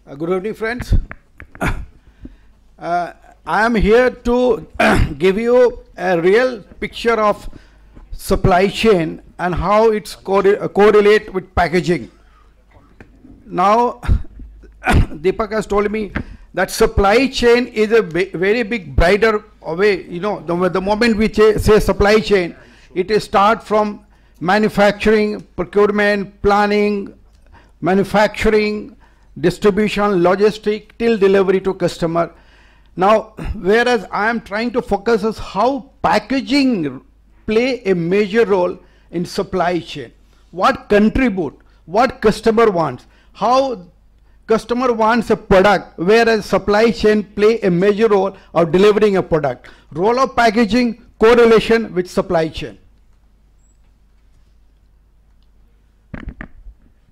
Good evening, friends. I am here to give you a real picture of supply chain and how it's correlate with packaging. Now, Deepak has told me that supply chain is a very big brighter way. You know, the moment we say supply chain, it is start from manufacturing, procurement, planning, manufacturing, distribution, logistic till delivery to customer. Now, whereas I am trying to focus is how packaging play a major role in supply chain. What contribute, what customer wants, how customer wants a product, whereas supply chain play a major role of delivering a product. Role of packaging, correlation with supply chain.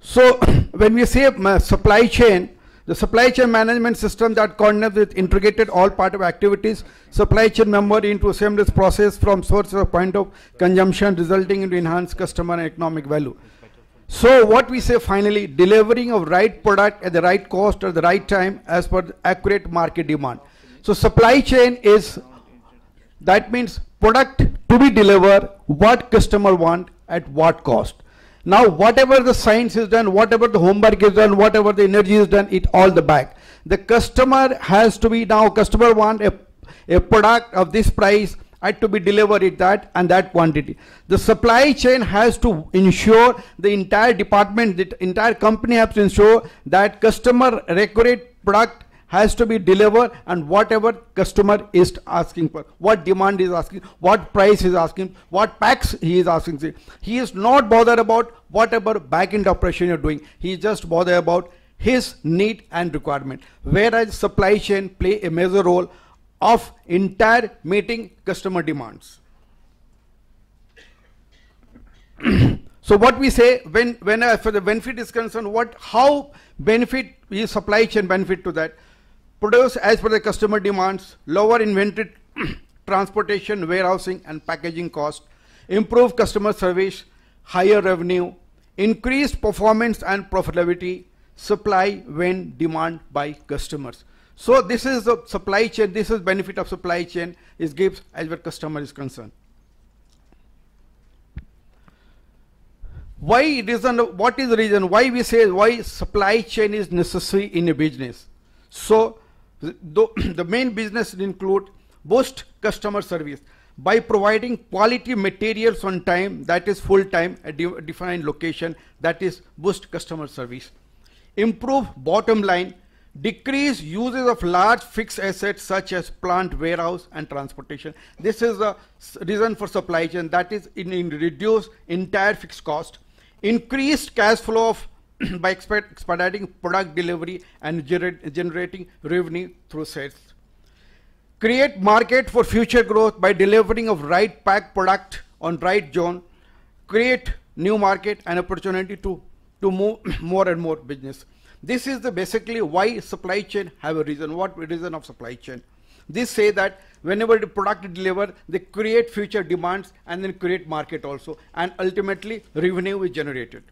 So when we say supply chain, the supply chain management system that coordinates with integrated all part of activities, supply chain member into a seamless process from source to point of consumption, resulting in enhanced customer and economic value. So what we say finally, delivering of right product at the right cost at the right time as per the accurate market demand. So supply chain is, that means product to be delivered, what customer want at what cost. Now, whatever the science is done, whatever the homework is done, whatever the energy is done, it all the back. The customer has to be, now customer want a product of this price, had to be delivered at that and that quantity. The supply chain has to ensure, the entire department, the entire company has to ensure that customer requisite product has to be delivered and whatever customer is asking for, what demand is asking, what price is asking, what packs he is asking. He is not bothered about whatever back-end operation you're doing. He is just bothered about his need and requirement. Whereas supply chain play a major role of entire meeting customer demands. So what we say when for the benefit is concerned, how benefit is supply chain benefit to that? Produce as per the customer demands, lower inventory, transportation, warehousing and packaging cost, improve customer service, higher revenue, increased performance and profitability, supply when demand by customers. So this is the supply chain, this is benefit of supply chain, is gives as where customer is concerned. Why reason, what is the reason why we say why supply chain is necessary in a business? So the main business include boost customer service by providing quality materials on time, that is full time at defined location, that is boost customer service. Improve bottom line, decrease uses of large fixed assets such as plant, warehouse and transportation. This is the reason for supply chain, that is in reduce entire fixed cost. Increased cash flow of by expediting product delivery and generating revenue through sales. Create market for future growth by delivering of right pack product on right zone. Create new market and opportunity to move more and more business. This is the basically why supply chain have a reason. What reason of supply chain? This say that whenever the product is delivered, they create future demands and then create market also, and ultimately revenue is generated.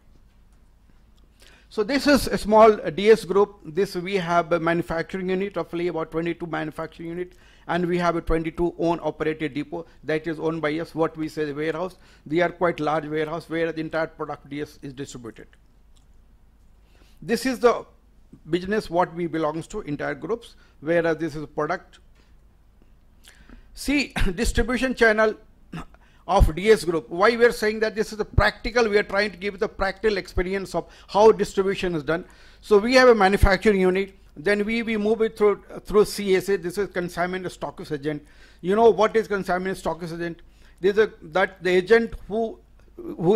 So this is a small DS group. This we have a manufacturing unit, roughly about 22 manufacturing unit, and we have a 22 own operated depot that is owned by us. What we say the warehouse, they are quite large warehouse where the entire product DS is distributed. This is the business what we belongs to, entire groups, whereas this is a product. See, distribution channel of DS group. Why we are saying that this is a practical, we are trying to give the practical experience of how distribution is done. So we have a manufacturing unit, then we move it through CSA. This is consignment stockist agent. You know what is consignment stockist agent? This is that the agent who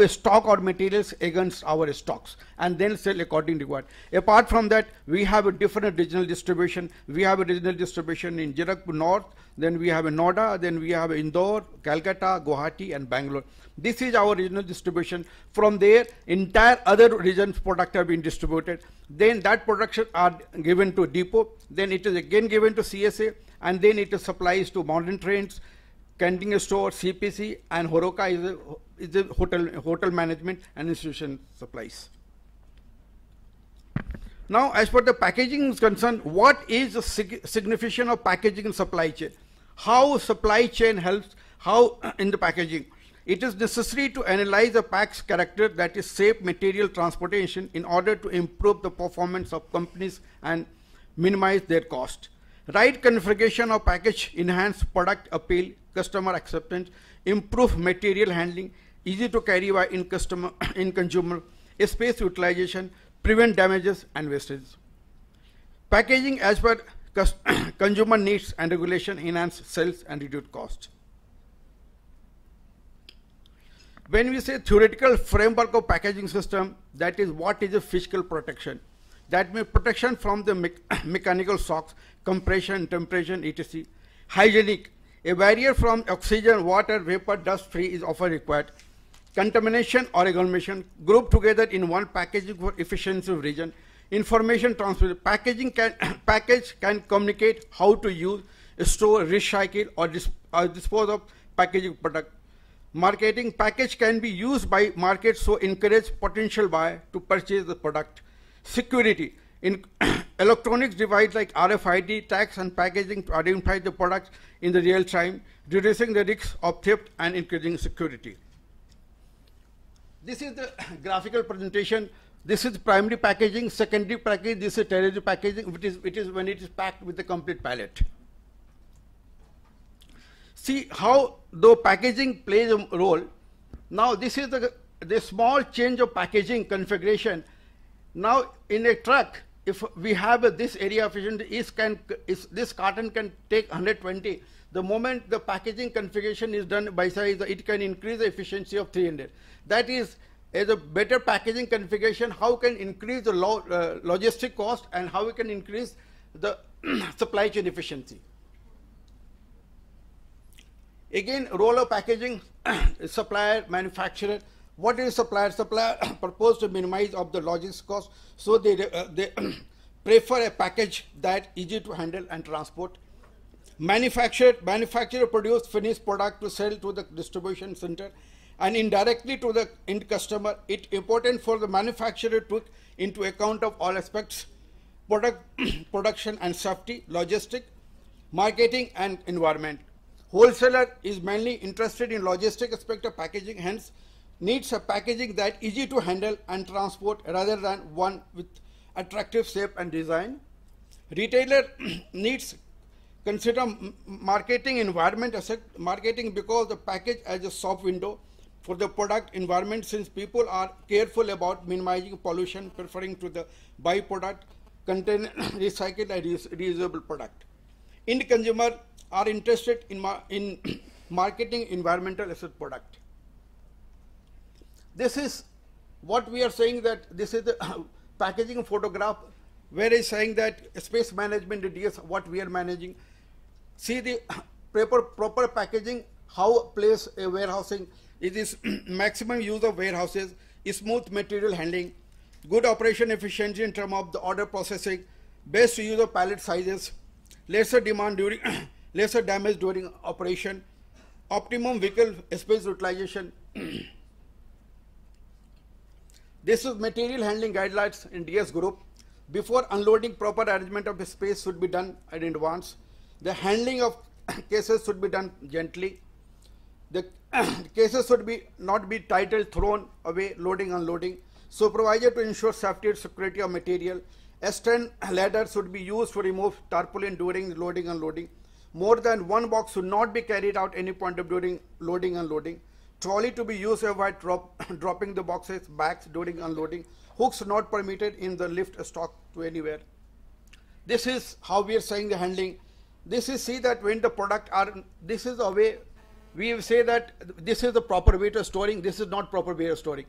stock our materials against our stocks and then sell according to required. Apart from that, we have a different regional distribution. We have a regional distribution in Jirakpur North, then we have a Noida, then we have Indore, Calcutta, Guwahati and Bangalore. This is our regional distribution. From there, entire other regions product have been distributed. Then that production are given to depot, then it is again given to CSA, and then it is supplies to modern trains, Canteen Store, CPC, and Horoka is a hotel management and institution supplies. Now, as per the packaging is concerned, what is the signification of packaging in supply chain? How supply chain helps, how in the packaging? It is necessary to analyze the pack's character, that is shape, material, transportation, in order to improve the performance of companies and minimize their cost. Right configuration of package enhance product appeal, customer acceptance, improve material handling, easy to carry by in consumer, space utilization, prevent damages and wastage. Packaging as per consumer needs and regulation enhance sales and reduce cost. When we say theoretical framework of packaging system, that is what is a physical protection. That means protection from the mechanical shocks, compression, temperature, etc. Hygienic, a barrier from oxygen, water, vapor, dust free is often required. Contamination or agglomeration, grouped together in one packaging for efficiency of region. Information transfer, package can communicate how to use, store, recycle or dispose of packaging product. Marketing, package can be used by markets, so encourage potential buyer to purchase the product. Security, in electronics device like RFID, tags and packaging to identify the products in the real time, reducing the risk of theft and increasing security. This is the graphical presentation. This is primary packaging, secondary packaging, this is tertiary packaging, which is when it is packed with the complete pallet. See how the packaging plays a role. Now this is the small change of packaging configuration. Now in a truck, if we have this area efficient, this carton can take 120. The moment the packaging configuration is done by size, it can increase the efficiency of 300. That is, as a better packaging configuration, how can increase the logistic cost and how we can increase the supply chain efficiency. Again, role of packaging, supplier, manufacturer. What is supplier? Supplier propose to minimize of the logistics cost, so they prefer a package that easy to handle and transport. Manufacturer produce finished product to sell to the distribution center and indirectly to the end customer. It's important for the manufacturer to take into account of all aspects: product production and safety, logistic, marketing and environment. Wholesaler is mainly interested in logistic aspect of packaging, hence needs a packaging that easy to handle and transport rather than one with attractive shape and design. Retailer needs consider marketing environment asset marketing, because the package as a shop window for the product environment, since people are careful about minimizing pollution, preferring to the byproduct contain recycled and reusable product. End consumer are interested in marketing environmental asset product. This is what we are saying, that this is the packaging photograph, where is saying that space management ideas, what we are managing. See the proper packaging, how place a warehousing. It is maximum use of warehouses, smooth material handling, good operation efficiency in terms of the order processing, best use of pallet sizes, lesser demand during lesser damage during operation, optimum vehicle space utilization. This is material handling guidelines in DS group. Before unloading, proper arrangement of the space should be done in advance. The handling of cases should be done gently. The cases should not be titled, thrown away, loading, unloading. Supervisor to ensure safety and security of material. S10 ladder should be used to remove tarpaulin during loading, unloading. More than one box should not be carried out any point of during loading, unloading. Trolley to be used to avoid dropping the boxes, bags during unloading. Hooks not permitted in the lift stock to anywhere. This is how we are saying the handling. This is, see that when the product are, this is a way, we say that this is the proper way to storing, this is not proper way of storing.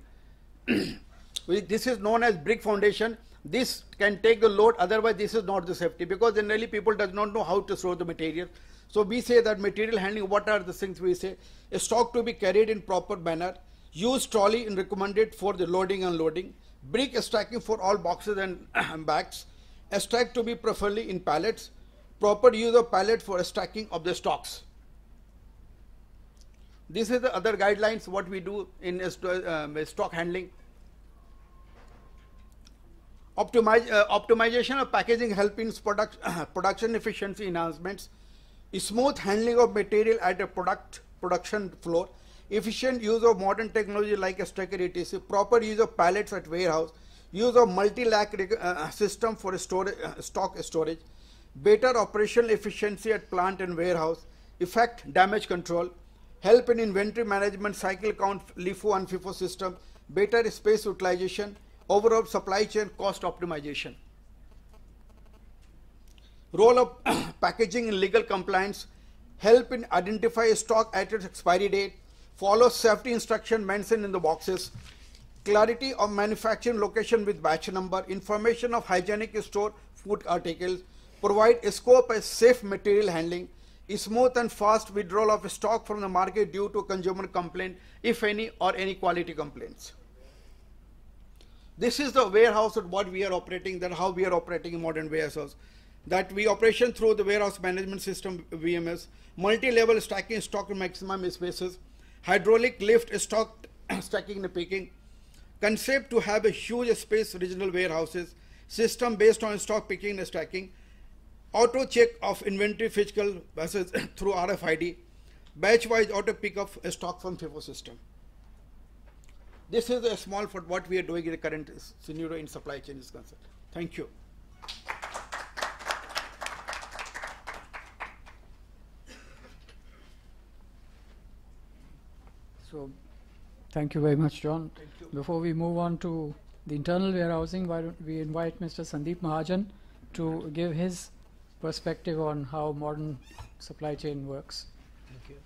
This is known as brick foundation. This can take the load, otherwise this is not the safety, because generally people does not know how to store the material. So we say that material handling, what are the things we say? A stock to be carried in proper manner. Use trolley and recommended for the loading and unloading. Brick stacking for all boxes and bags. A stack to be preferably in pallets. Proper use of pallet for stacking of the stocks. This is the other guidelines what we do in stock handling. Optimization of packaging help in production efficiency enhancements, smooth handling of material at a production floor, efficient use of modern technology like a stacker etc., proper use of pallets at warehouse, use of multi-lac system for storage, stock storage, better operational efficiency at plant and warehouse, effect damage control, help in inventory management, cycle count, LIFO and FIFO system, better space utilization, overall supply chain cost optimization. Role of packaging in legal compliance, help in identify stock at its expiry date, follow safety instruction mentioned in the boxes, clarity of manufacturing location with batch number, information of hygienic store food articles, provide a scope as safe material handling, smooth and fast withdrawal of stock from the market due to consumer complaint, if any, or any quality complaints. This is the warehouse at what we are operating, that how we are operating in modern warehouse. That we operation through the warehouse management system VMS, multi-level stacking stock to maximum spaces, hydraulic lift stock stacking and picking, concept to have a huge space regional warehouses, system based on stock picking and stacking, auto check of inventory physical versus through RFID, batch wise auto pick of stock from FIFO system. This is a small for what we are doing in the current scenario in supply chain is concerned. Thank you. So, thank you very much, John. Thank you. Before we move on to the internal warehousing, why don't we invite Mr. Sandeep Mahajan to give his perspective on how modern supply chain works. Thank you.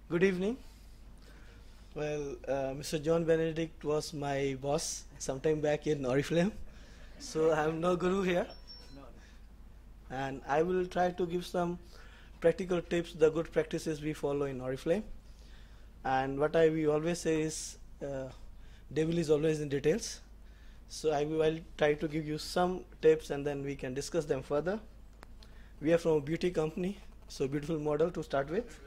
Good evening. Well, Mr. John Benedict was my boss sometime back in Oriflame, so I'm no guru here. And I will try to give some practical tips, the good practices we follow in Oriflame. And what we always say is, devil is always in details. So I will try to give you some tips and then we can discuss them further. We are from a beauty company, so beautiful model to start with.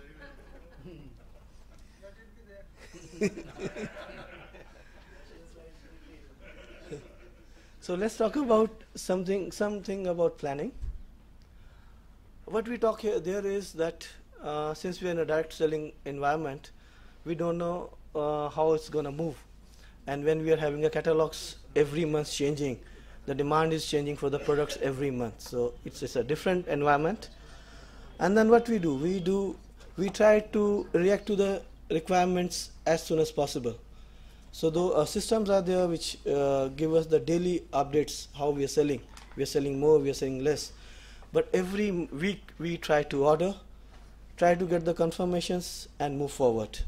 So let's talk about something about planning. What we talk here there is that since we are in a direct selling environment, we don't know how it's going to move. And when we are having a catalogs every month changing, the demand is changing for the products every month. So it's a different environment. And then what we do, we try to react to the requirements as soon as possible. So though systems are there which give us the daily updates how we are selling. We are selling more, we are selling less. But every week we try to order, try to get the confirmations and move forward.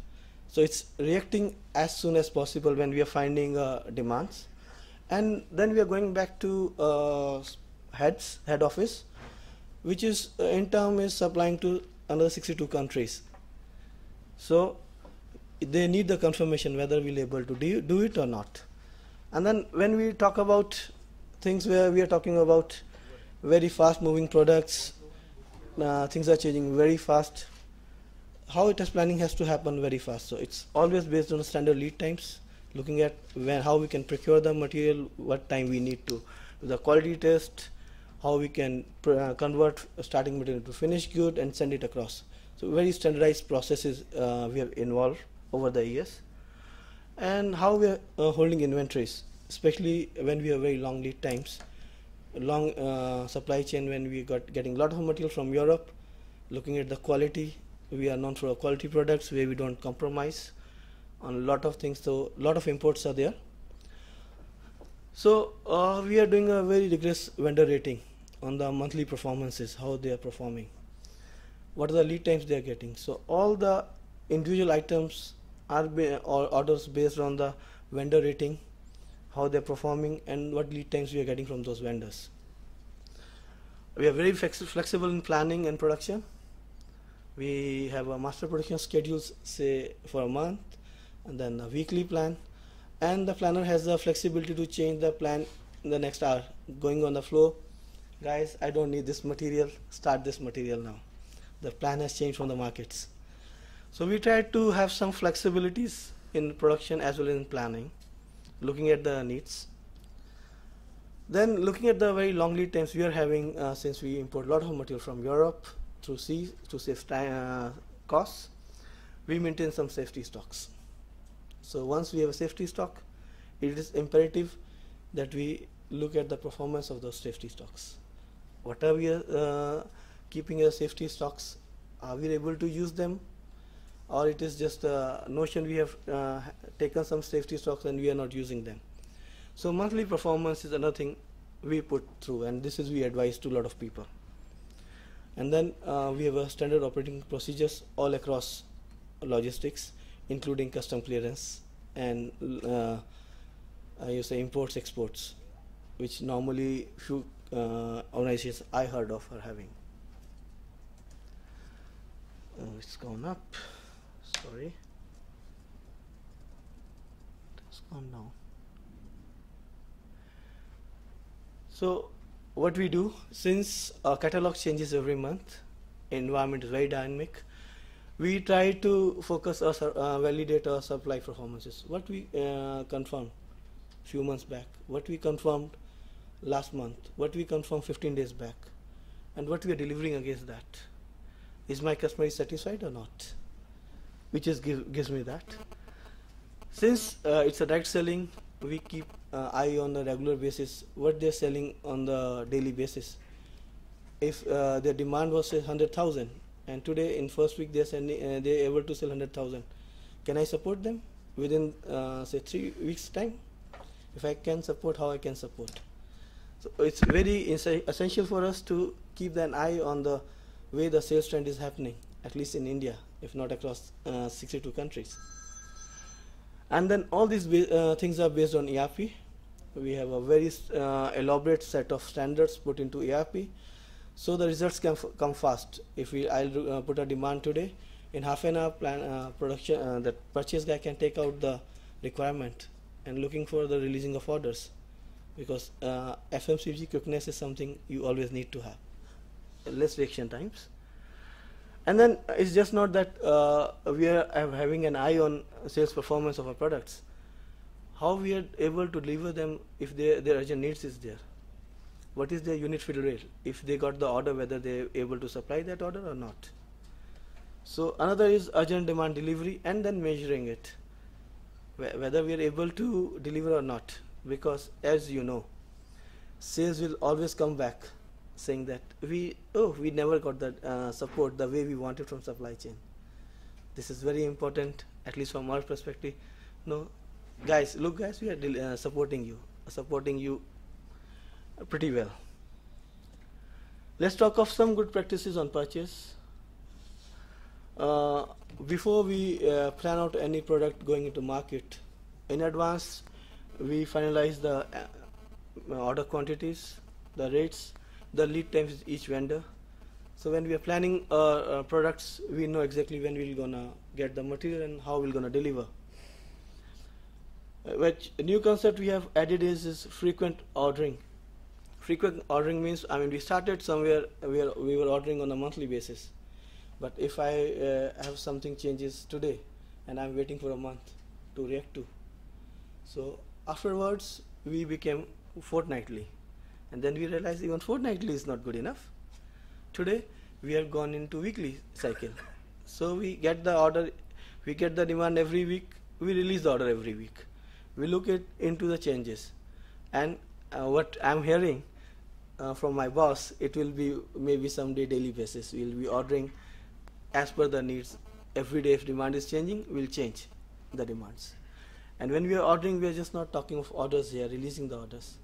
So it's reacting as soon as possible when we are finding demands. And then we are going back to head office, which is in term is supplying to another 62 countries. So they need the confirmation whether we'll able to do it or not. And then when we talk about things where we are talking about very fast moving products, things are changing very fast, how it is planning has to happen very fast. So it's always based on standard lead times, looking at how we can procure the material, what time we need to do the quality test, how we can convert starting material to finished good and send it across. So very standardized processes we have involved over the years. And how we are holding inventories, especially when we have very long lead times, long supply chain, when we getting a lot of material from Europe, looking at the quality. We are known for our quality products where we don't compromise on a lot of things, so a lot of imports are there. So we are doing a very rigorous vendor rating on the monthly performances, how they are performing, what are the lead times they are getting. So all the individual items are or orders based on the vendor rating, how they're performing, and what lead times we are getting from those vendors. We are very flexible in planning and production. We have a master production schedules, say for a month, and then a weekly plan, and the planner has the flexibility to change the plan in the next hour, going on the flow. Guys, I don't need this material, start this material now. The plan has changed from the markets. So we try to have some flexibilities in production as well as in planning, looking at the needs. Then looking at the very long lead times we are having, since we import a lot of material from Europe through sea to save time, costs, we maintain some safety stocks. So once we have a safety stock, it is imperative that we look at the performance of those safety stocks. What are we keeping as safety stocks? Are we able to use them? Or it is just a notion we have taken some safety stocks and we are not using them. So monthly performance is another thing we put through, and this is we advise to a lot of people. And then we have a standard operating procedures all across logistics, including custom clearance and you say imports, exports, which normally few organizations I heard of are having. It's gone up. Sorry. It's gone now. So what we do, since our catalog changes every month, environment is very dynamic, we try to focus or validate our supply performances. What we confirmed few months back, what we confirmed last month, what we confirmed 15 days back, and what we are delivering against that. Is my customer satisfied or not? Which is gives me that. Since it's a direct selling, we keep eye on the regular basis what they're selling on the daily basis. If their demand was say 100,000, and today in first week they're able to sell 100,000, can I support them within say 3 weeks time? If I can support, how I can support? So it's very essential for us to keep an eye on the way the sales trend is happening, at least in India, if not across 62 countries. And then all these things are based on ERP. We have a very elaborate set of standards put into ERP, so the results can come fast. If I'll put a demand today, in half an hour production, the purchase guy can take out the requirement and looking for the releasing of orders, because FMCG quickness is something you always need to have. Less reaction times. And then it's just not that we are having an eye on sales performance of our products. How we are able to deliver them if their urgent needs is there. What is their unit fill rate? If they got the order, whether they are able to supply that order or not. So another is urgent demand delivery, and then measuring it, whether we are able to deliver or not. Because as you know, sales will always come back saying that we never got that support the way we wanted from supply chain. This is very important, at least from our perspective. No, guys, look guys, we are supporting you pretty well. Let's talk of some good practices on purchase. Before we plan out any product going into market, in advance we finalize the order quantities, the rates, the lead times with each vendor. So when we are planning products, we know exactly when we're gonna get the material and how we're gonna deliver. Which new concept we have added is frequent ordering. Frequent ordering means, I mean, we started somewhere we were ordering on a monthly basis. But if I have something changes today and I'm waiting for a month to react to, so afterwards we became fortnightly. And then we realized even fortnightly is not good enough. Today we have gone into weekly cycle. So we get the order, we get the demand every week, we release the order every week. We look into the changes. And what I'm hearing from my boss, it will be maybe someday daily basis. We'll be ordering as per the needs. Every day if demand is changing, we'll change the demands. And when we are ordering, we are just not talking of orders here, releasing the orders.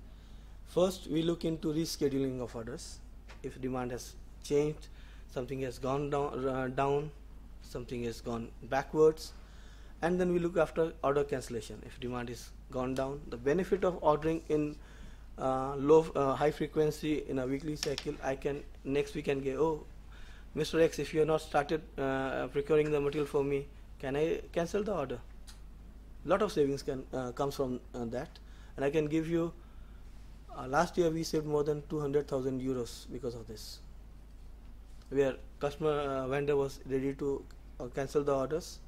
First, we look into rescheduling of orders. If demand has changed, something has gone down, something has gone backwards. And then we look after order cancellation. If demand is gone down, the benefit of ordering in high frequency in a weekly cycle, next week can get, oh, Mr. X, if you have not started procuring the material for me, can I cancel the order? Lot of savings comes from that, and I can give you. Last year we saved more than 200,000 euros because of this, where customer vendor was ready to cancel the orders,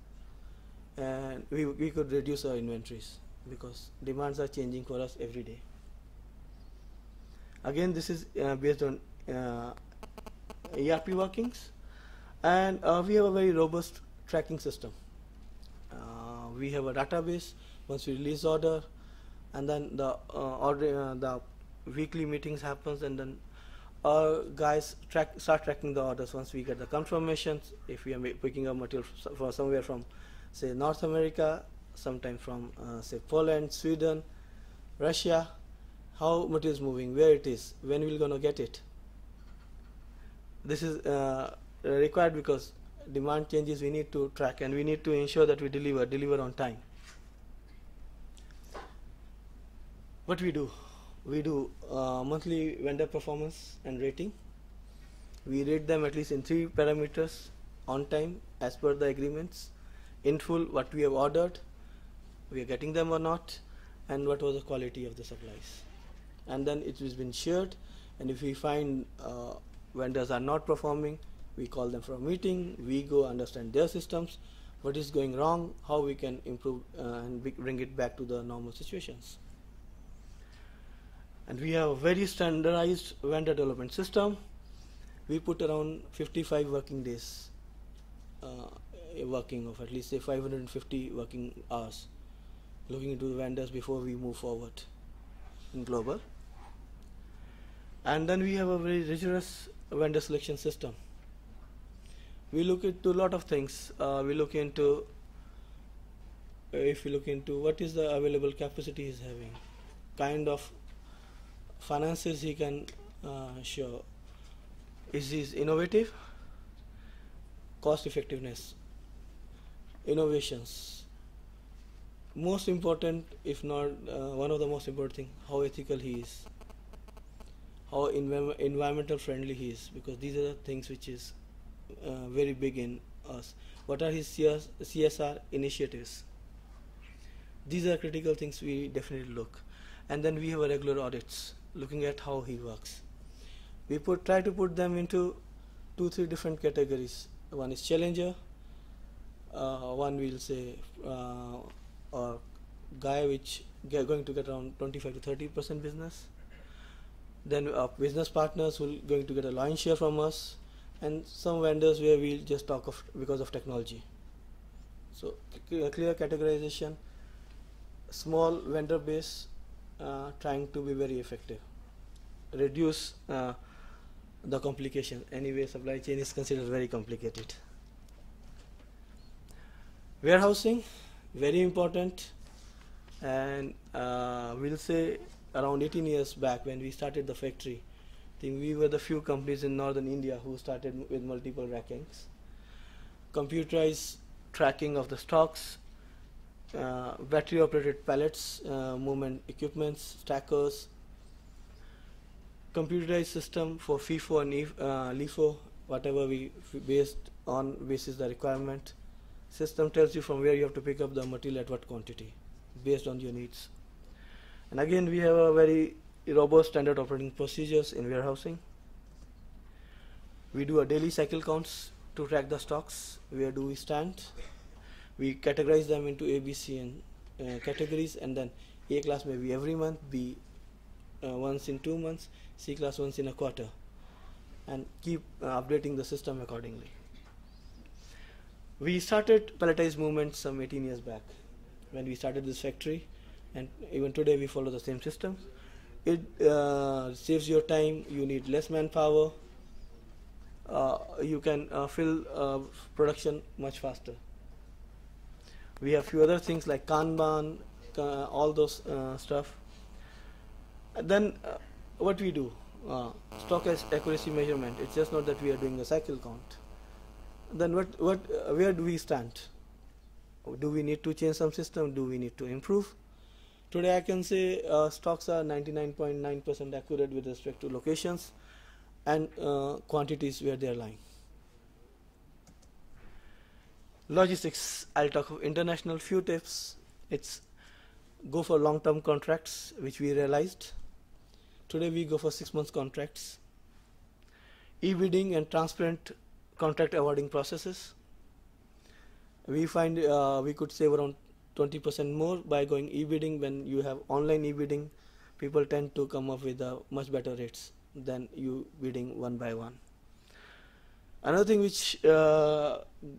and we could reduce our inventories because demands are changing for us every day. Again, this is based on ERP workings, and we have a very robust tracking system. We have a database. Once we release order, and then the the weekly meetings happens, and then our guys start tracking the orders once we get the confirmations. If we are picking up material for somewhere from, say, North America, sometime from say Poland, Sweden, Russia, how material is moving, where it is, when we're going to get it. This is required because demand changes, we need to track, and we need to ensure that we deliver on time. What we do? We do monthly vendor performance and rating. We rate them at least in 3 parameters: on time, as per the agreements, in full, what we have ordered, we are getting them or not, and what was the quality of the supplies. And then it has been shared, and if we find vendors are not performing, we call them for a meeting. We go understand their systems, what is going wrong, how we can improve and bring it back to the normal situations. And we have a very standardized vendor development system. We put around 55 working days working of at least say 550 working hours looking into the vendors before we move forward in global. And then we have a very rigorous vendor selection system. We look into a lot of things. We look into, if we look into what is the available capacity he's having, kind of finances he can show, is he innovative, cost effectiveness, innovations. Most important, if not one of the most important thing, how ethical he is, how environmental friendly he is, because these are the things which is very big in us. What are his CSR initiatives? These are critical things we definitely look. And then we have a regular audits, looking at how he works. We try to put them into 2-3 different categories. One is challenger, one will say a guy which going to get around 25 to 30% business. Then business partners who are going to get a lion's share from us, and some vendors where we'll just talk of because of technology. So clear categorization, small vendor base, trying to be very effective, reduce the complication. Anyway, supply chain is considered very complicated. Warehousing, very important, and we'll say around 18 years back when we started the factory, I think we were the few companies in northern India who started with multiple rackings. Computerized tracking of the stocks, battery operated pallets, movement equipments, stackers, computerized system for FIFO and LIFO, whatever we basis the requirement. System tells you from where you have to pick up the material at what quantity based on your needs. And again, we have a very robust standard operating procedures in warehousing. We do a daily cycle counts to track the stocks. Where do we stand? We categorize them into A, B, C, and categories, and then A class may be every month, B once in 2 months, C class once in a quarter, and keep updating the system accordingly. We started palletized movements some 18 years back when we started this factory, and even today we follow the same system. It saves your time, you need less manpower, you can fill production much faster. We have few other things like Kanban, all those stuff. And then what we do, stock accuracy measurement. It's just not that we are doing a cycle count. then where do we stand? Do we need to change some system? Do we need to improve? Today I can say stocks are 99.9% accurate with respect to locations and quantities where they are lying. Logistics, I'll talk of international. Few tips. It's go for long-term contracts, which we realized. Today we go for 6 months contracts. E-bidding and transparent contract awarding processes. We find we could save around 20% more by going e-bidding. When you have online e-bidding, people tend to come up with much better rates than you bidding one by one. Another thing which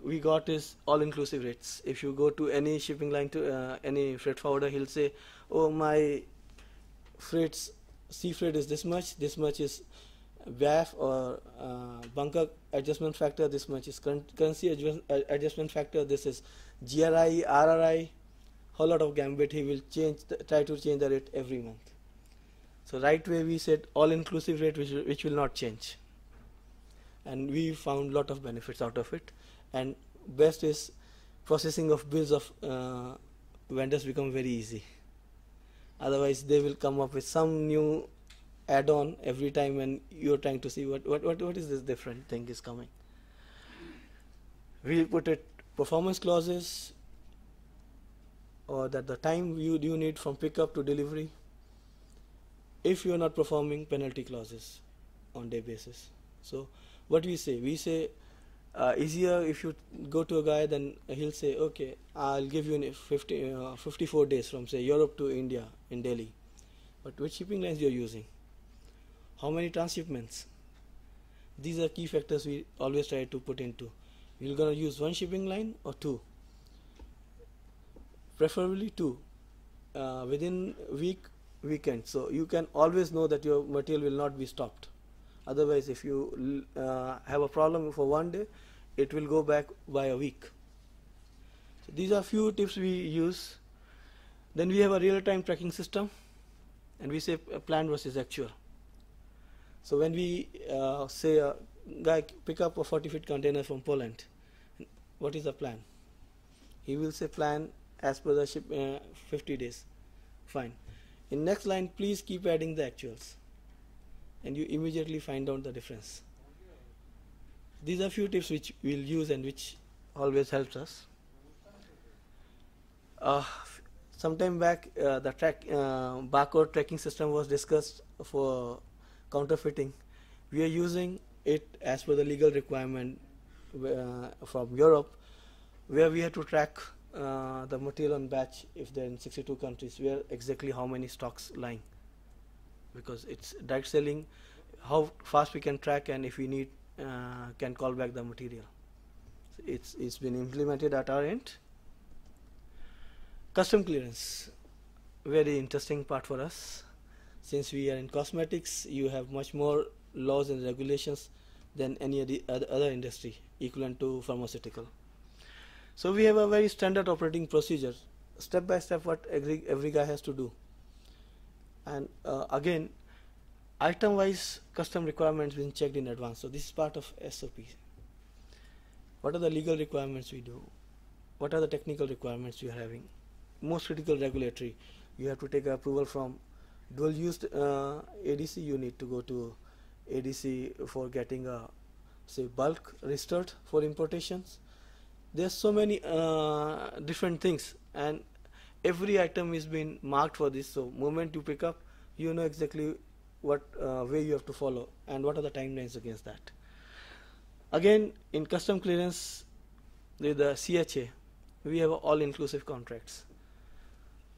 we got is all-inclusive rates. If you go to any shipping line, to any freight forwarder, he'll say, oh, my sea freight is this much is BAF or bunker adjustment factor, this much is currency adjustment factor, this is GRI, RRI, whole lot of gambit. He will try to change the rate every month. So right way we said all-inclusive rate which will not change. And we found lot of benefits out of it. And best is processing of bills of vendors become very easy. Otherwise they will come up with some new add-on every time when you're trying to see what is this different thing is coming. We'll put it performance clauses, or that the time you need from pickup to delivery. If you're not performing, penalty clauses on day basis. So what we say easier if you go to a guy, then he'll say, okay, I'll give you 54 days from say Europe to India in Delhi. But which shipping lines you're using? How many transshipments? These are key factors we always try to put into. You're going to use one shipping line or two? Preferably two. Within weekend. So you can always know that your material will not be stopped. Otherwise, if you have a problem for one day, it will go back by a week. So these are few tips we use. Then we have a real-time tracking system, and we say plan versus actual. So when we say a guy pick up a 40-foot container from Poland, what is the plan? He will say plan as per the ship 50 days. Fine. In next line, please keep adding the actuals, and you immediately find out the difference. These are few tips which we'll use and which always helps us. Sometime back, the barcode tracking system was discussed for counterfeiting. We are using it as per the legal requirement from Europe, where we have to track the material on batch if they're in 62 countries, where exactly how many stocks lying. Because it's direct selling, how fast we can track, and if we need can call back the material. So it's been implemented at our end. Custom clearance, very interesting part for us. Since we are in cosmetics, you have much more laws and regulations than any other industry equivalent to pharmaceutical. So we have a very standard operating procedure, step by step what every guy has to do. And again, item wise custom requirements being checked in advance. So this is part of SOP. What are the legal requirements we do? What are the technical requirements you are having? Most critical regulatory, you have to take approval from dual used ADC. You need to go to ADC for getting a say bulk restart for importations. There's so many different things, and every item is being marked for this. So moment you pick up, you know exactly what way you have to follow and what are the timelines against that. Again, in custom clearance with the CHA, we have all-inclusive contracts.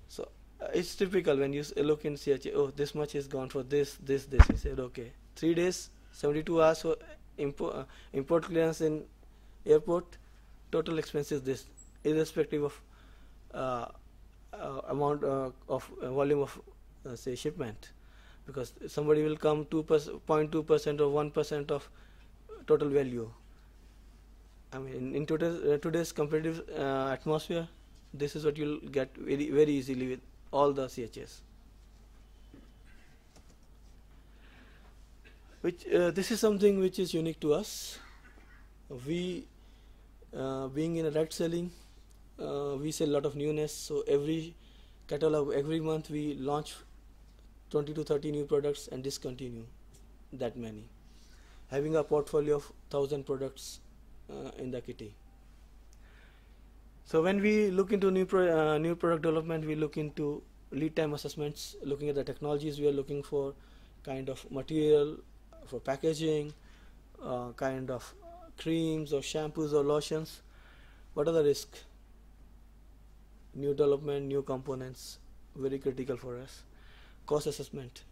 So it's typical when you look in CHA, oh, this much is gone for this. You said, okay, 3 days, 72 hours for import clearance in airport, total expense is this, irrespective of amount of volume of say shipment, because somebody will come 0.2% or 1% of total value. I mean, in today's competitive atmosphere, this is what you'll get very easily with all the CHAs. This is something which is unique to us. We Being in a direct selling, we sell a lot of newness. So every catalog, every month we launch 20 to 30 new products and discontinue that many. Having a portfolio of 1,000 products in the kitty. So when we look into new product development, we look into lead time assessments, looking at the technologies we are looking for, kind of material for packaging, kind of creams or shampoos or lotions. What are the risks? New development, new components, very critical for us. Cost assessment.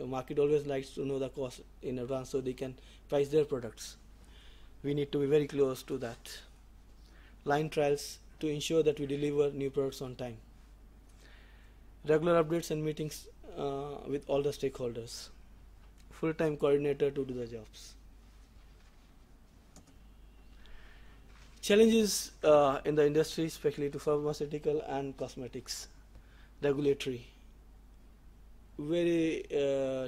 Market always likes to know the cost in advance so they can price their products. We need to be very close to that. Line trials to ensure that we deliver new products on time. Regular updates and meetings with all the stakeholders. Full-time coordinator to do the jobs. Challenges in the industry, especially to pharmaceutical and cosmetics. Regulatory. Very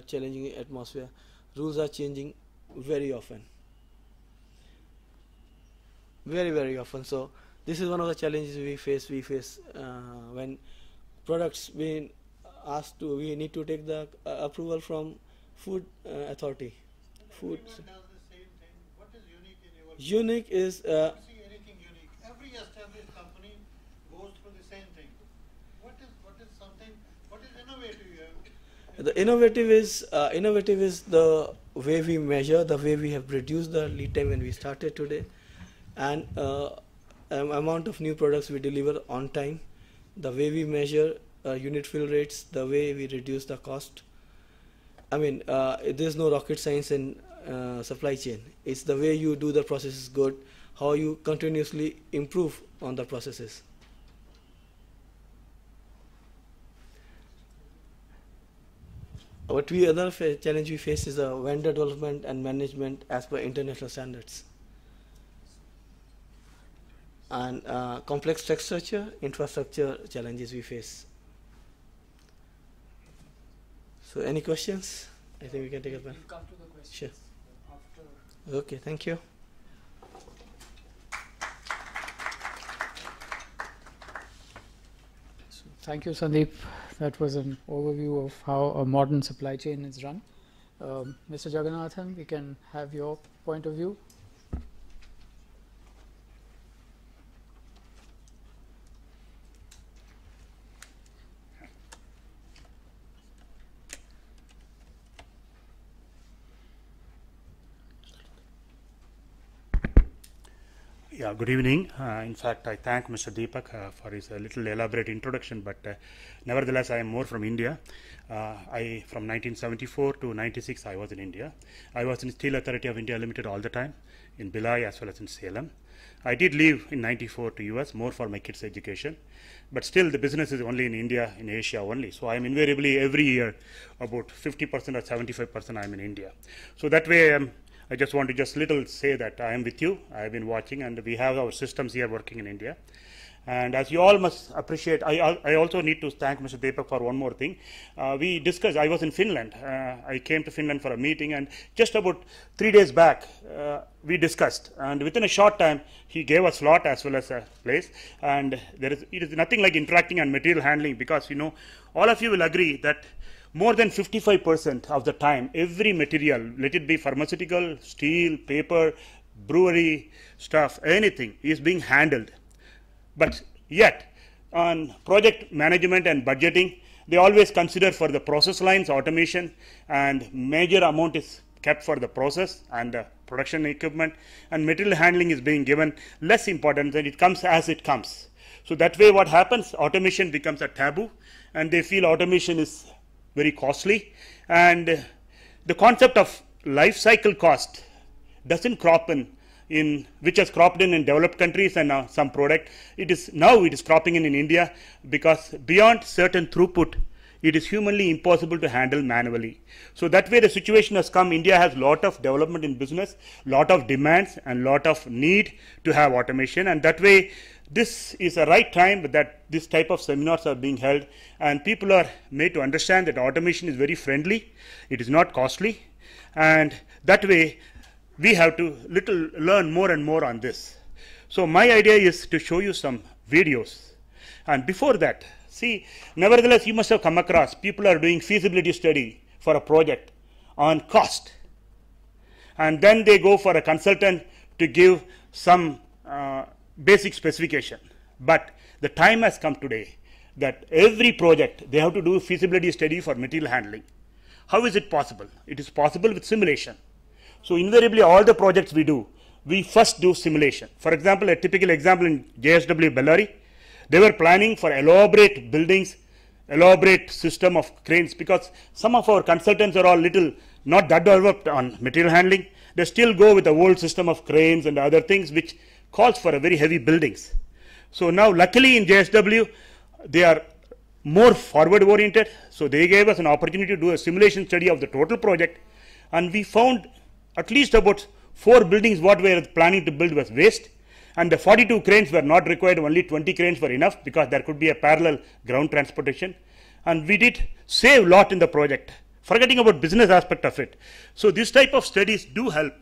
challenging atmosphere. Rules are changing very often. Very, very often. So this is one of the challenges we face. When products being asked to, we need to take the approval from food authority. Food. Everyone does the same thing. What is unique in your? Unique is. I don't see anything unique. Every established company goes through the same thing. What is something? What is innovative here? The innovative is the way we measure, the way we have reduced the lead time when we started today, and amount of new products we deliver on time, the way we measure unit fill rates, the way we reduce the cost. I mean, there's no rocket science in supply chain. It's the way you do the processes good, how you continuously improve on the processes. Other challenge we face is vendor development and management as per international standards. And complex tech structure, infrastructure challenges we face. So any questions? I think we can take it back. We'll come to the questions. Sure. After. Okay, thank you. Thank you, Sandeep. That was an overview of how a modern supply chain is run. Mr. Jagannathan, we can have your point of view. Yeah, good evening. In fact, I thank Mr. Deepak for his little elaborate introduction, but nevertheless, I am more from India. From 1974 to 96, I was in India. I was in Steel Authority of India Limited all the time, in Billai as well as in Salem. I did leave in 94 to US, more for my kids' education, but still the business is only in India, in Asia only. So I am invariably every year about 50% or 75% I am in India. So that way I just want to just little say that I am with you. I have been watching, and we have our systems here working in India. And as you all must appreciate, I also need to thank Mr. Deepak for one more thing. We discussed, I was in Finland. I came to Finland for a meeting, and just about 3 days back, we discussed. And within a short time, he gave a slot as well as a place. And it is nothing like interacting and material handling, because, you know, all of you will agree that more than 55% of the time, every material, let it be pharmaceutical, steel, paper, brewery, stuff, anything is being handled. But yet, on project management and budgeting, they always consider for the process lines automation, and major amount is kept for the process and the production equipment, and material handling is being given less importance, and it comes as it comes. So that way what happens, automation becomes a taboo, and they feel automation is very costly, and the concept of life cycle cost doesn't crop in which has cropped in developed countries and some product. It is cropping in India, because beyond certain throughput, it is humanly impossible to handle manually. So that way the situation has come. India has lot of development in business, lot of demands and lot of need to have automation, and that way this is a right time that this type of seminars are being held, and people are made to understand that automation is very friendly, it is not costly, and that way we have to learn more and more on this. So my idea is to show you some videos. And before that, see, nevertheless, you must have come across people are doing feasibility study for a project on cost. And then they go for a consultant to give some basic specification. But the time has come today that every project, they have to do feasibility study for material handling. How is it possible? It is possible with simulation. So invariably, all the projects we do, we first do simulation. For example, a typical example in JSW Bellary, they were planning for elaborate buildings, elaborate system of cranes, because some of our consultants are all not that developed on material handling. They still go with the old system of cranes and other things which calls for a very heavy buildings. So now luckily in JSW, they are more forward oriented. So they gave us an opportunity to do a simulation study of the total project, and we found at least about 4 buildings what we were planning to build was waste, and the 42 cranes were not required, only 20 cranes were enough because there could be a parallel ground transportation, and we did save a lot in the project, forgetting about business aspect of it. So this type of studies do help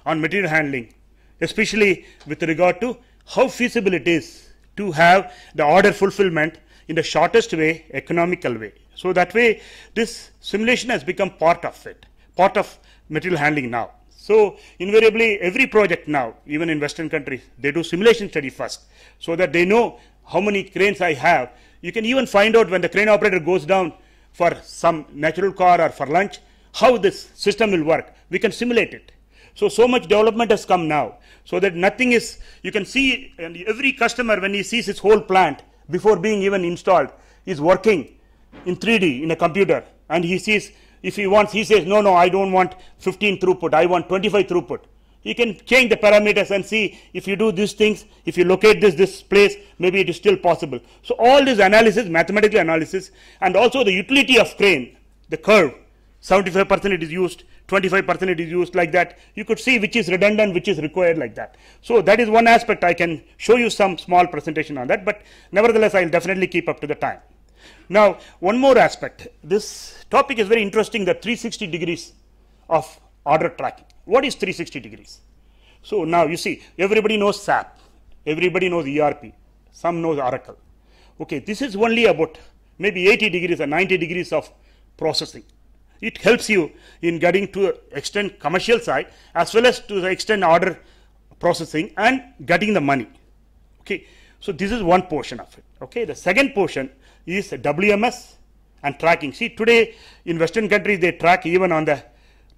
on material handling, especially with regard to how feasible it is to have the order fulfillment in the shortest way, economical way. So that way, this simulation has become part of it, part of material handling now. So invariably, every project now, even in Western countries, they do simulation study first, so that they know how many cranes I have. You can even find out when the crane operator goes down for some natural car or for lunch, how this system will work. We can simulate it. So much development has come now, so that nothing is, you can see, and every customer, when he sees his whole plant before being even installed, is working in 3D in a computer, and he sees, if he wants, he says, no, I don't want 15 throughput, I want 25 throughput. He can change the parameters and see if you do these things, if you locate this place, maybe it is still possible. So all this analysis, mathematical analysis, and also the utility of crane, the curve, 75% it is used, 25% it is used, like that. You could see which is redundant, which is required, like that. So that is one aspect. I can show you some small presentation on that, but nevertheless, I will definitely keep up to the time. Now, one more aspect. This topic is very interesting, the 360 degrees of order tracking. What is 360 degrees? So now you see, everybody knows SAP, everybody knows ERP, some knows Oracle. Okay, this is only about maybe 80 degrees or 90 degrees of processing. It helps you in getting to extent commercial side as well as to the extent order processing and getting the money. Okay, so this is one portion of it. Okay, the second portion is WMS and tracking. See, today in Western countries they track even on the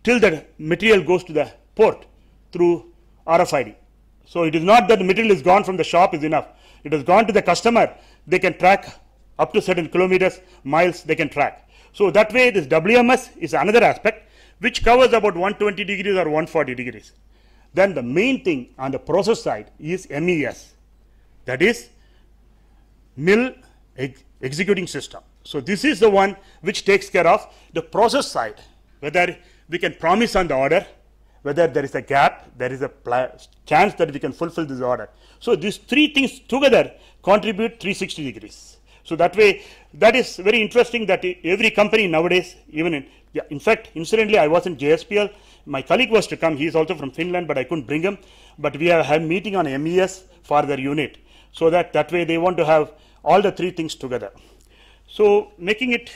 till the material goes to the port through RFID. So it is not that the material is gone from the shop is enough. It has gone to the customer. They can track up to certain kilometers, miles. They can track. So that way, this WMS is another aspect which covers about 120 degrees or 140 degrees. Then the main thing on the process side is MES, that is mill executing system. So this is the one which takes care of the process side, whether we can promise on the order, whether there is a gap, there is a chance that we can fulfill this order. So these three things together contribute 360 degrees. So that way, that is very interesting that every company nowadays, even in fact, incidentally, I was in JSPL. My colleague was to come. He is also from Finland, but I couldn't bring him. But we have had a meeting on MES for their unit. So that way they want to have all the three things together. So making it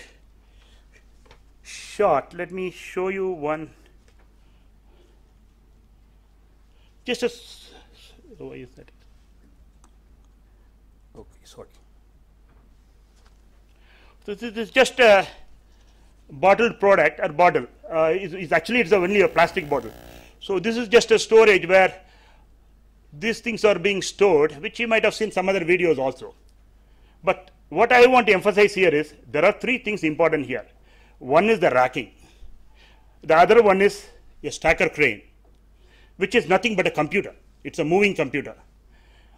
short, let me show you one. Just a, why is that? Okay, sorry. So this is just a bottled product or bottle. It's only a plastic bottle. So this is just a storage where these things are being stored, which you might have seen some other videos also. But what I want to emphasize here is there are three things important here. One is the racking. The other one is a stacker crane, which is nothing but a computer. It's a moving computer.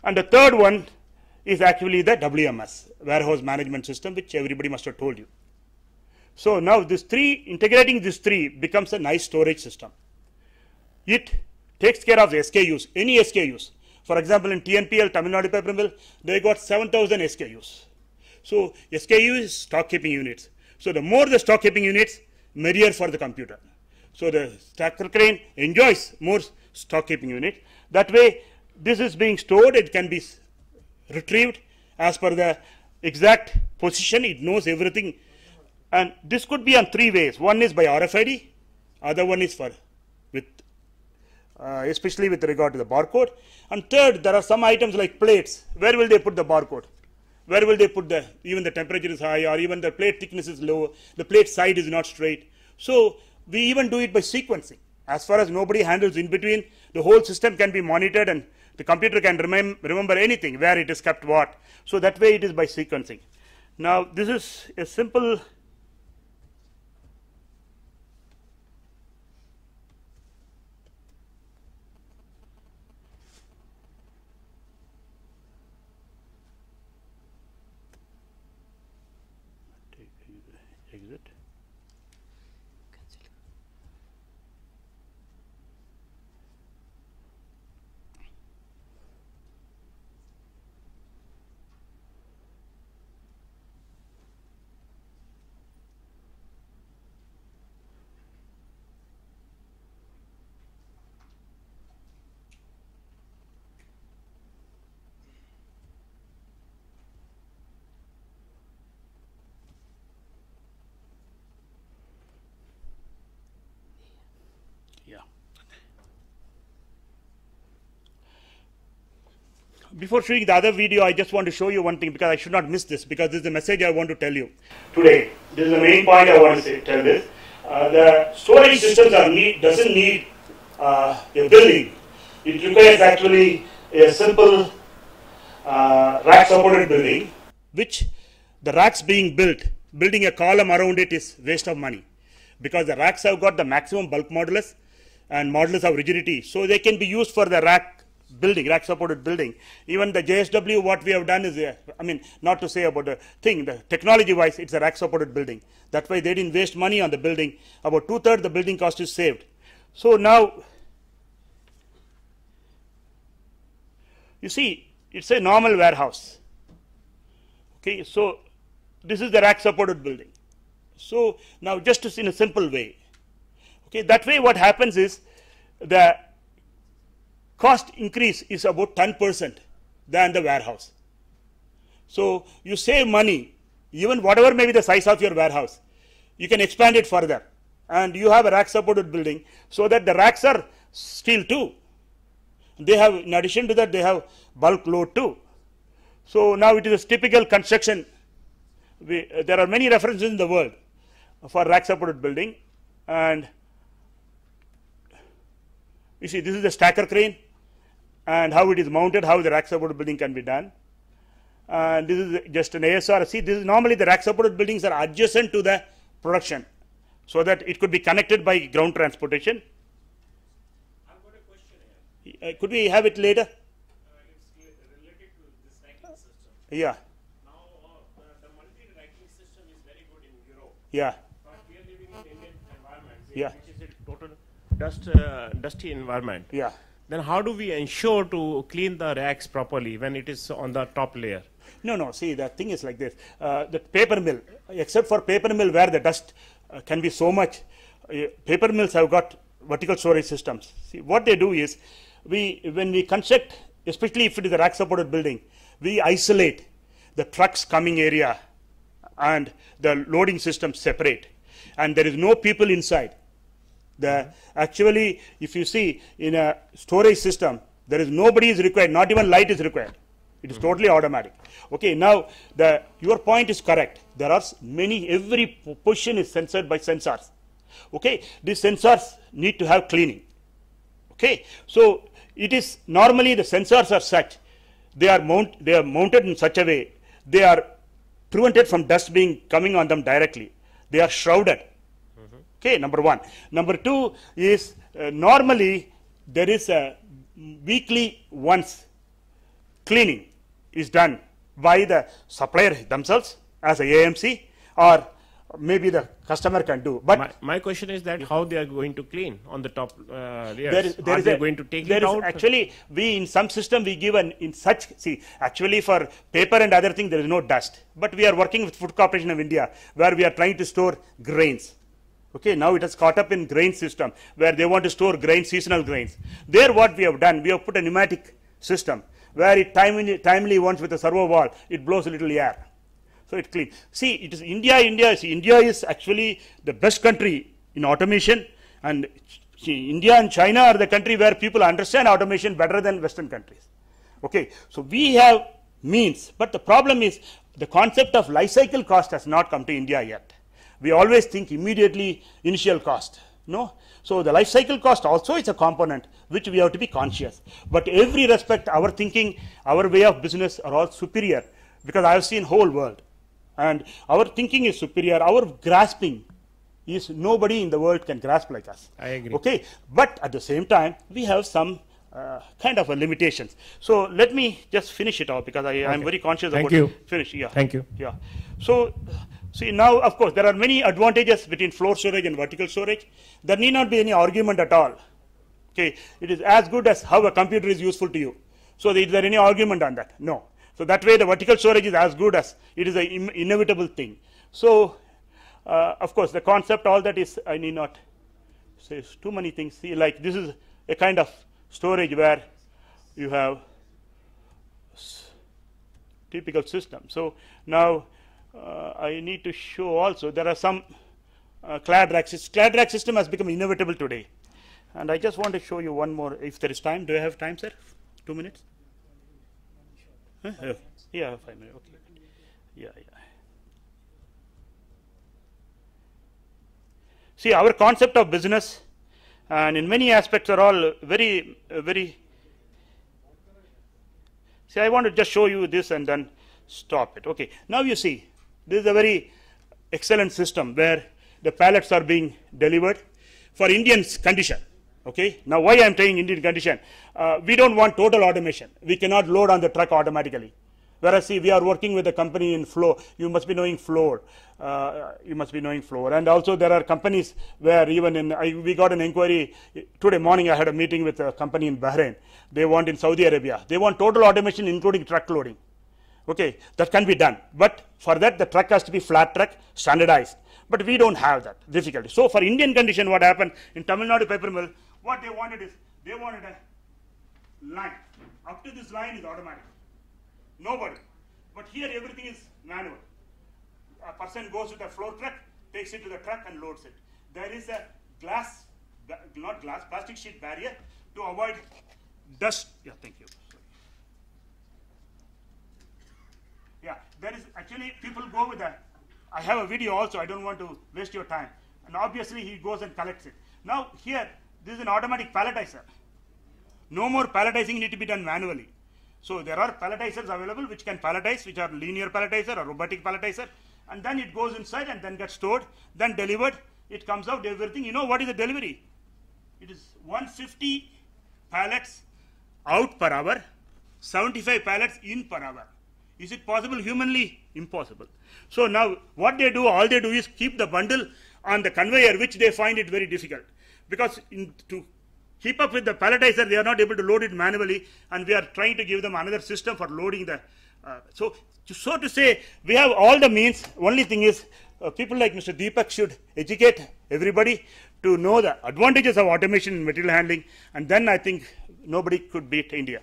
And the third one is actually the WMS, warehouse management system, which everybody must have told you. So now integrating these three becomes a nice storage system. It takes care of the SKUs, any SKUs. For example, in TNPL, Tamil Nadu Paper Mill, they got 7,000 SKUs. So SKU is stock keeping units. So the more the stock keeping units, merrier for the computer. So the stacker crane enjoys more stock keeping unit. That way, this is being stored, it can be retrieved as per the exact position, it knows everything. And this could be on 3 ways. One is by RFID, other one is for with especially with regard to the barcode. And third, there are some items like plates. Where will they put the barcode? Where will they put the, even the temperature is high or even the plate thickness is low, the plate side is not straight. So we even do it by sequencing. As far as nobody handles in between, the whole system can be monitored and the computer can remember anything, where it is kept what. So that way it is by sequencing. Now this is a simple exit. Yeah. Before showing the other video, I just want to show you one thing, because I should not miss this, because this is the message I want to tell you today. This is the main point I want to tell this. The storage systems doesn't need a building. It requires actually a simple rack supported building, which the racks being built, building a column around it is waste of money, because the racks have got the maximum bulk modulus and modulus of rigidity, so they can be used for the rack building, rack supported building. Even the JSW, what we have done is, I mean, not to say about the thing, the technology wise, it's a rack supported building. That way they didn't waste money on the building. About 2/3 the building cost is saved. So now, you see, it's a normal warehouse. Okay, so this is the rack supported building. So now just in a simple way, okay, that way what happens is the cost increase is about 10% than the warehouse. So you save money, even whatever may be the size of your warehouse, you can expand it further, and you have a rack supported building, so that the racks are steel too. They have, in addition to that, they have bulk load too. So now it is a typical construction. There are many references in the world for rack supported building, and you see this is the stacker crane and how it is mounted, how the rack supported building can be done. And this is just an ASR. See, this is normally the rack supported buildings are adjacent to the production, so that it could be connected by ground transportation. I've got a question here. Could we have it later? It's related to this racking system. Yeah, Now, the multi-racking system is very good in Europe, yeah, but we are living in Indian environment, Yeah. which is a total dusty environment. yeah. Then how do we ensure to clean the racks properly when it is on the top layer? No, see, the thing is like this. The paper mill, except for paper mill where the dust can be so much, paper mills have got vertical storage systems. See, what they do is, when we construct, especially if it is a rack supported building, we isolate the trucks coming area and the loading system separate, and there is no people inside. Actually, if you see in a storage system, there is nobody is required, not even light is required. It is totally automatic. Okay, now your point is correct. There are every position is censored by sensors. Okay, these sensors need to have cleaning. Okay, so it is normally the sensors are such, they are mounted in such a way, they are prevented from dust coming on them directly. They are shrouded. Okay, number one. Number two is normally there is a weekly once cleaning is done by the supplier themselves as a AMC, or maybe the customer can do. But My question is that how they are going to clean on the top layers? there Are is they going to take it out? Actually, we in some system we give actually for paper and other things there is no dust. But we are working with Food Corporation of India, where we are trying to store grains. Okay, now it has caught up in grain system where they want to store grain, seasonal grains. There what we have done, we have put a pneumatic system where it timely once with a servo valve, it blows a little air. So it clean. See, it is India, India is actually the best country in automation, and India and China are the country where people understand automation better than Western countries. Okay, so we have means, but the problem is the concept of life cycle cost has not come to India yet. We always think immediately initial cost. No, so the life cycle cost also is a component which we have to be conscious. But every respect, our thinking, our way of business are all superior, because I have seen whole world, and our thinking is superior. Our grasping is nobody in the world can grasp like us. I agree. Okay, but at the same time we have some kind of a limitations. So let me just finish it off, because I am very conscious Thank about you. finish. Yeah. Thank you. Yeah. So see, now of course there are many advantages between floor storage and vertical storage. There need not be any argument at all. Okay, it is as good as how a computer is useful to you. So is there any argument on that? No. So that way the vertical storage is as good as it is an inevitable thing. So of course the concept, all that is, I need not say too many things. See, like this is a kind of storage where you have typical system. So now I need to show also there are some clad rack system. Clad rack system has become inevitable today, and I just want to show you one more if there is time. Do I have time, sir? 2 minutes? Huh? Yeah, 5 minutes. Okay. Yeah. See, our concept of business and in many aspects are all very. See, I want to just show you this and then stop it. Okay, now you see, this is a very excellent system where the pallets are being delivered for Indian condition. Okay, now why I am saying Indian condition? We don't want total automation. We cannot load on the truck automatically. Whereas, see, we are working with a company in Floor. You must be knowing Floor. And also there are companies where even we got an inquiry today morning. I had a meeting with a company in Bahrain. They want in Saudi Arabia. They want total automation, including truck loading. Okay, that can be done. But for that, the truck has to be flat truck, standardized. But we don't have that difficulty. So for Indian condition, what happened in Tamil Nadu paper mill? What they wanted is they wanted a line. Up to this line is automatic. Nobody. But here everything is manual. A person goes with a floor truck, takes it to the truck and loads it. There is a plastic sheet barrier to avoid dust. Yeah, thank you. Yeah, there is actually people go with that. I have a video also, I don't want to waste your time. And obviously he goes and collects it. Now here, this is an automatic palletizer. No more palletizing need to be done manually. So there are palletizers available which can palletize, which are linear palletizer or robotic palletizer, and then it goes inside and then gets stored, then delivered, it comes out, everything. You know what is the delivery? It is 150 pallets out per hour, 75 pallets in per hour. Is it possible humanly? Impossible. So now what they do, all they do is keep the bundle on the conveyor, which they find it very difficult. Because to keep up with the palletizer, they are not able to load it manually, and we are trying to give them another system for loading the. So to say, we have all the means. Only thing is, people like Mr. Deepak should educate everybody to know the advantages of automation in material handling, and then I think nobody could beat India.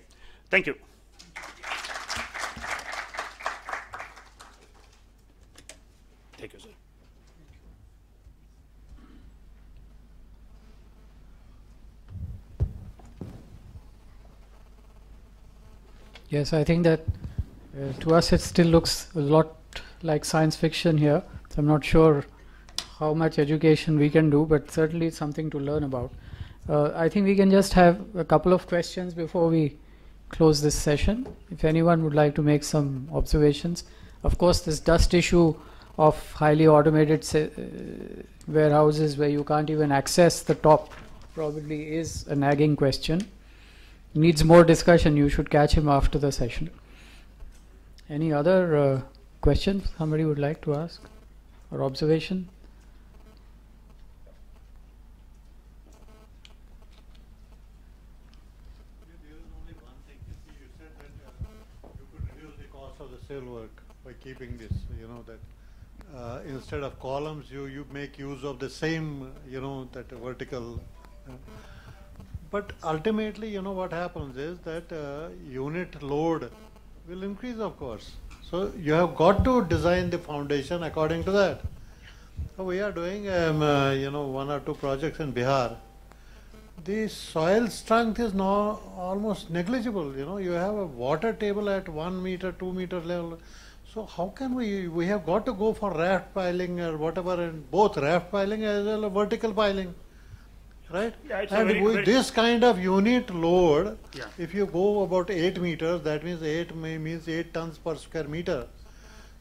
Thank you. Thank you, sir. Yes, I think that to us it still looks a lot like science fiction here. So I'm not sure how much education we can do, but certainly it's something to learn about. I think we can just have a couple of questions before we close this session. If anyone would like to make some observations. Of course, this dust issue of highly automated warehouses where you can't even access the top probably is a nagging question. Needs more discussion. You should catch him after the session. Any other questions somebody would like to ask or observation? There is only one thing. You said that you could reduce the cost of the cell work by keeping this, that instead of columns, you make use of the same, that vertical. But ultimately, what happens is that unit load will increase, of course. So you have got to design the foundation according to that. So we are doing, one or two projects in Bihar. The soil strength is now almost negligible. You have a water table at 1 meter, 2 meter level. So how can we have got to go for raft piling or whatever, and both raft piling as well as vertical piling, right? Yeah, it's and with this kind of unit load, Yeah. if you go about 8 meters, that means 8 tons per square meter.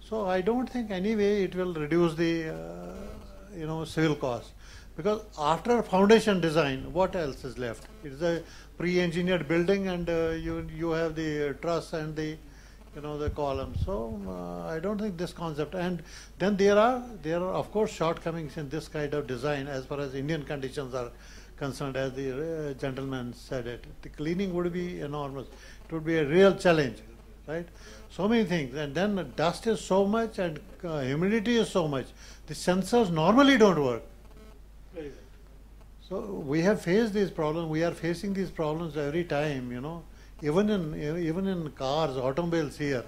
So I don't think anyway it will reduce the, civil cost. Because after foundation design, what else is left? It's a pre-engineered building, and you have the truss and the the columns. So I don't think this concept. And then there are of course shortcomings in this kind of design as far as Indian conditions are concerned, as the gentleman said it. The cleaning would be enormous. It would be a real challenge, right? So many things. And then dust is so much and humidity is so much. The sensors normally don't work. So we have faced these problems. We are facing these problems every time, even in cars, automobiles here,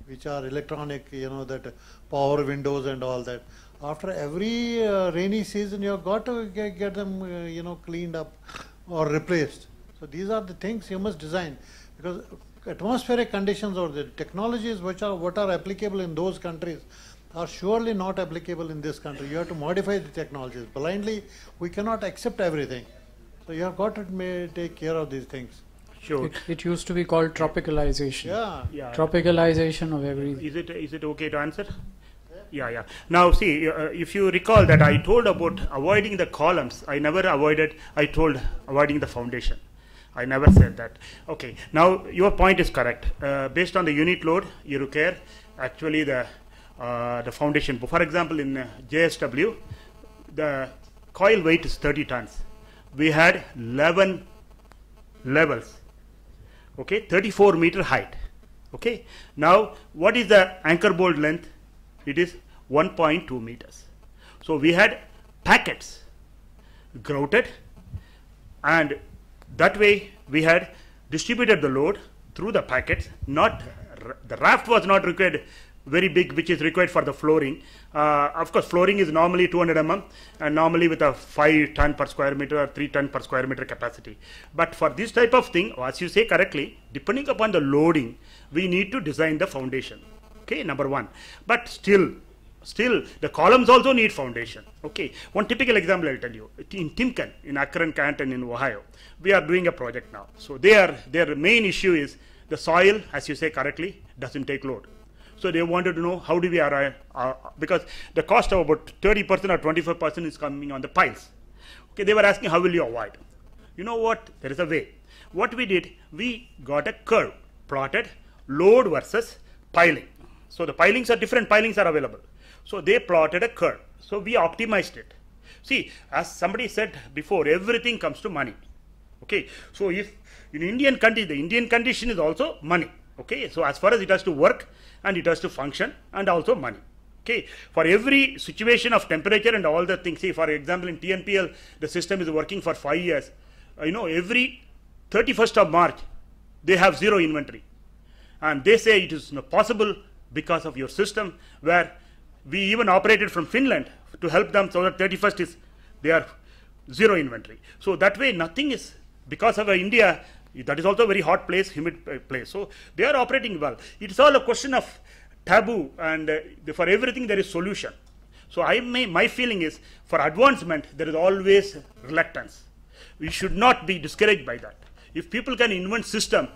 which are electronic, that power windows and all that. After every rainy season, you have got to get them, cleaned up or replaced. So these are the things you must design, because atmospheric conditions or the technologies what are applicable in those countries are surely not applicable in this country. You have to modify the technologies. Blindly, we cannot accept everything. So you have got to take care of these things. Sure. It used to be called tropicalization. Yeah. Yeah. Tropicalization of everything. Is it okay to answer? Yeah. Now see, if you recall that I told about avoiding the columns, I told avoiding the foundation. I never said that. Okay. Now your point is correct. Based on the unit load, you require actually the foundation. For example, in JSW, the coil weight is 30 tons. We had 11 levels. Okay, 34 meter height. Okay. Now, what is the anchor bolt length? It is 1.2 meters. So we had packets grouted, and that way we had distributed the load through the packets. Not the raft was not required very big, which is required for the flooring. Of course, flooring is normally 200 mm, and normally with a 5 ton per square meter or 3 ton per square meter capacity. But for this type of thing, as you say correctly, depending upon the loading, we need to design the foundation. Okay, number one. But still the columns also need foundation. Okay, one typical example I'll tell you. In Timken, in Akron Canton in Ohio, we are doing a project now. So their main issue is the soil, as you say correctly, doesn't take load. So they wanted to know how do we arrive, because the cost of about 30% or 25% is coming on the piles. Okay, they were asking how will you avoid? You know what? There is a way. What we did, we got a curve plotted, load versus piling. So the pilings are different, pilings are available. So they plotted a curve. So we optimized it. See, as somebody said before, everything comes to money. Okay, so if in Indian country, the Indian condition is also money. Okay, so as far as it has to work and it has to function, and also money. Okay, for every situation of temperature and all the things, see, for example, in TNPL, the system is working for 5 years. Every 31st of March, they have zero inventory. And they say it is not possible because of your system, where we even operated from Finland to help them, so that 31st they are zero inventory. So that way nothing is, because of India, that is also a very hot place, humid place. So they are operating well. It's all a question of taboo, and for everything there is solution. So my feeling is, for advancement there is always reluctance. We should not be discouraged by that. If people can invent system,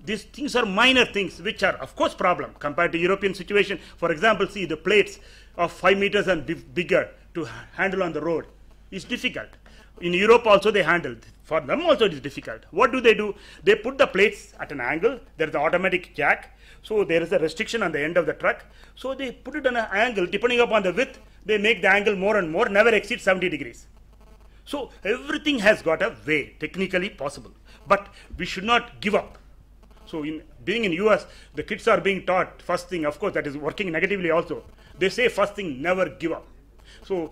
these things are minor things which are of course problem compared to European situation. For example, see the plates of 5 meters and bigger to handle on the road is difficult. In Europe also they handled. For them also it is difficult. What do? They put the plates at an angle. There is an automatic jack. So there is a restriction on the end of the truck. So they put it on an angle. Depending upon the width, they make the angle more and more, never exceed 70 degrees. So everything has got a way, technically possible. But we should not give up. So being in US, the kids are being taught, first thing, of course, that is working negatively also, They say first thing, never give up. So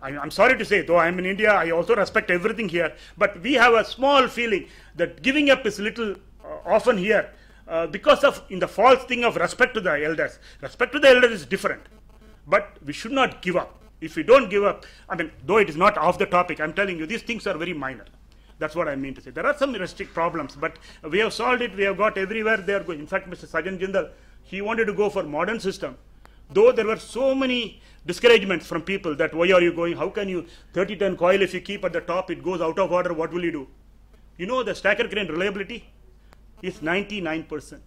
I'm sorry to say, though I'm in India, I also respect everything here, but we have a small feeling that giving up is little often here because of in the false thing of respect to the elders. Respect to the elders is different, but we should not give up. If we don't give up, I mean, though it is not off the topic, I'm telling you, these things are very minor. That's what I mean to say. There are some restrict problems, but we have solved it. We have got everywhere they are going. In fact, Mr. Sajan Jindal, he wanted to go for modern system. Though there were so many discouragements from people that why are you going, how can you 30-ton coil if you keep at the top, it goes out of order, what will you do? You know the stacker crane reliability is 99%.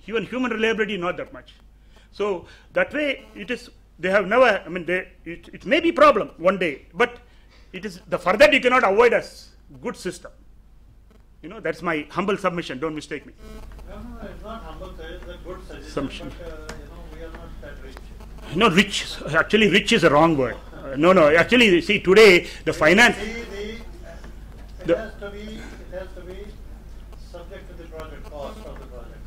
Even human reliability not that much. So that way it is, they have never, I mean, it may be problem one day, but it is the further you cannot avoid a good system. You know, that's my humble submission, don't mistake me. No, it's not humble, it's a good suggestion, Submission. but we are not that rich. No, rich, actually rich is a wrong word. No, actually, see, today the finance. It The- has to be subject to the project, cost of the project.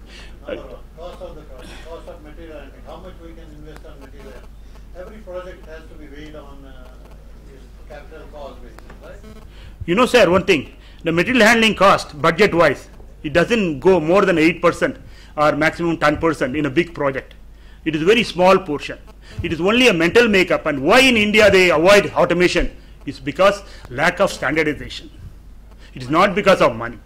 Number one, cost of the project, cost of material handling, how much we can invest on material. Every project has to be weighed on capital cost basis, right? You know, sir, one thing, the material handling cost, budget-wise, it doesn't go more than 8% or maximum 10% in a big project. It is a very small portion. It is only a mental makeup, and why in India they avoid automation is because lack of standardization. It is not because of money.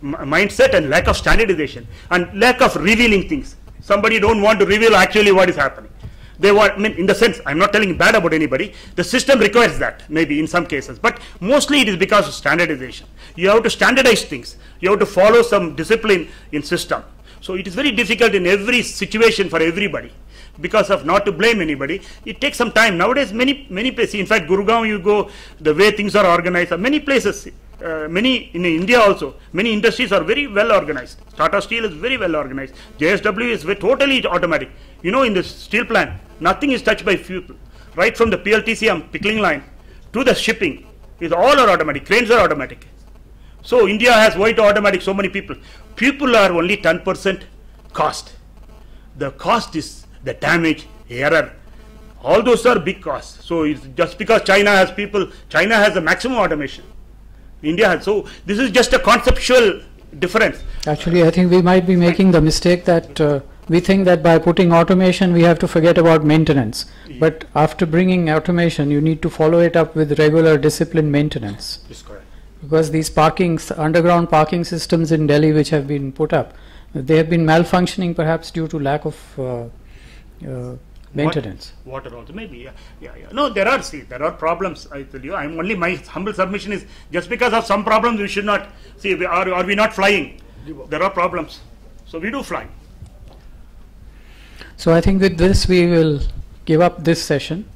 Mindset and lack of standardization and lack of revealing things. Somebody don't want to reveal actually what is happening. They want, I mean, in the sense, I'm not telling bad about anybody. The system requires that, maybe in some cases, but mostly it is because of standardization. You have to standardize things. You have to follow some discipline in system. So it is very difficult in every situation for everybody. Because of not to blame anybody, it takes some time. Nowadays, many places, in fact, Gurugram, you go, the way things are organized, many places, many in India also, many industries are very well organized. Tata Steel is very well organized. JSW is totally automatic. You know, in the steel plant, nothing is touched by people. Right from the PLTCM pickling line to the shipping, is all are automatic. Cranes are automatic. So India has why to automatic so many people. People are only 10% cost. The cost is the damage, error. All those are big costs. So it's just because China has people, China has the maximum automation. India has. So this is just a conceptual difference. Actually, I think we might be making the mistake that we think that by putting automation we have to forget about maintenance. But after bringing automation, you need to follow it up with regular disciplined maintenance. That's correct. Because these underground parking systems in Delhi which have been put up, they have been malfunctioning perhaps due to lack of maintenance. Water also, maybe, yeah. No, there are problems, I tell you. My humble submission is, just because of some problems we should not, see, are we not flying? There are problems. So we do fly. So I think with this we will give up this session.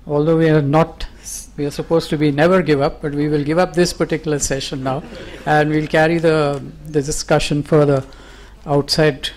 Although we are supposed to be never give up, but we will give up this particular session now and we'll carry the discussion further outside